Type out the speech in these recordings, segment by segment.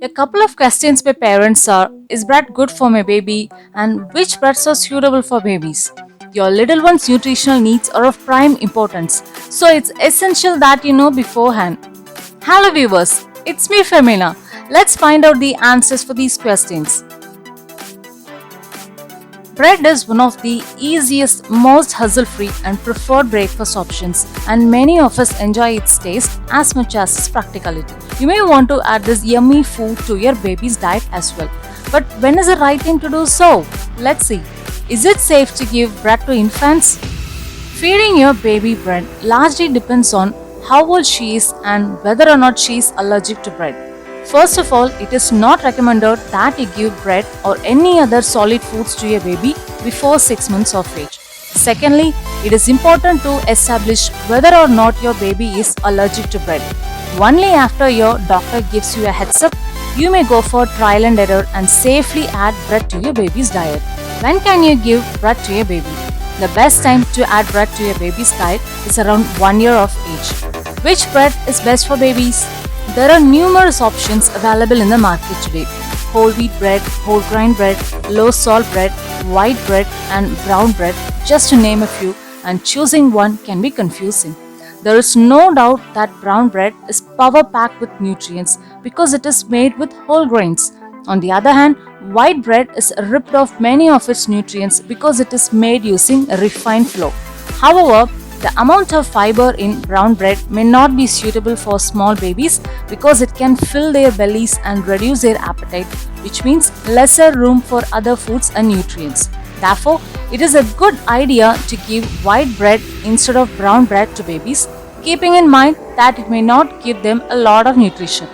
A couple of questions by parents are: is bread good for my baby? And which breads are suitable for babies? Your little one's nutritional needs are of prime importance, so it's essential that you know beforehand. Hello, viewers, it's me, Femina. Let's find out the answers for these questions. Bread is one of the easiest, most hustle free, and preferred breakfast options, and many of us enjoy its taste as much as its practicality. You may want to add this yummy food to your baby's diet as well. But when is the right thing to do so? Let's see. Is it safe to give bread to infants? Feeding your baby bread largely depends on how old she is and whether or not she is allergic to bread. First of all, it is not recommended that you give bread or any other solid foods to your baby before 6 months of age. Secondly, it is important to establish whether or not your baby is allergic to bread. Only after your doctor gives you a heads up, you may go for trial and error and safely add bread to your baby's diet. When can you give bread to your baby? The best time to add bread to your baby's diet is around 1 year of age. Which bread is best for babies? There are numerous options available in the market today: whole wheat bread, whole grain bread, low salt bread, white bread, and brown bread, just to name a few, and choosing one can be confusing. There is no doubt that brown bread is power packed with nutrients because it is made with whole grains. On the other hand, white bread is ripped of many of its nutrients because it is made using refined flour. However, the amount of fiber in brown bread may not be suitable for small babies because it can fill their bellies and reduce their appetite, which means lesser room for other foods and nutrients. Therefore, it is a good idea to give white bread instead of brown bread to babies, keeping in mind that it may not give them a lot of nutrition.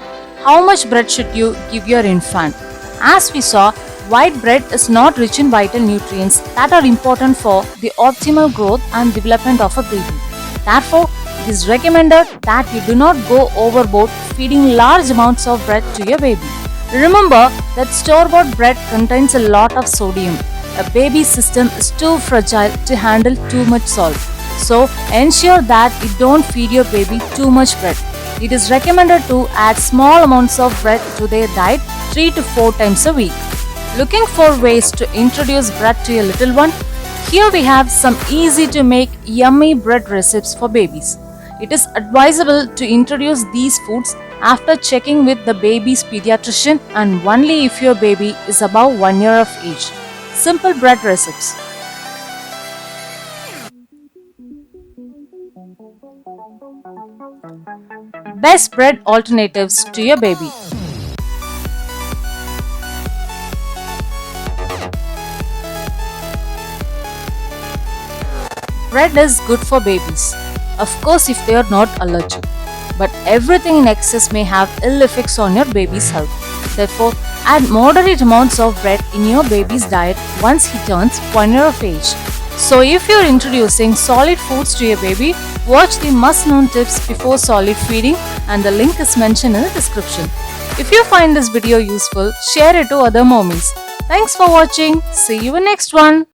How much bread should you give your infant? As we saw, white bread is not rich in vital nutrients that are important for the optimal growth and development of a baby. Therefore, it is recommended that you do not go overboard feeding large amounts of bread to your baby. Remember that store-bought bread contains a lot of sodium. A baby's system is too fragile to handle too much salt. So, ensure that you don't feed your baby too much bread. It is recommended to add small amounts of bread to their diet 3 to 4 times a week. Looking for ways to introduce bread to your little one? Here we have some easy to make yummy bread recipes for babies. It is advisable to introduce these foods after checking with the baby's pediatrician and only if your baby is above 1 year of age. Simple bread recipes. Best bread alternatives to your baby. Bread is good for babies, of course, if they are not allergic. But everything in excess may have ill effects on your baby's health. Therefore, add moderate amounts of bread in your baby's diet once he turns 1 year of age. So, if you're introducing solid foods to your baby, watch the must known tips before solid feeding, and the link is mentioned in the description. If you find this video useful, share it to other mommies. Thanks for watching. See you in next one.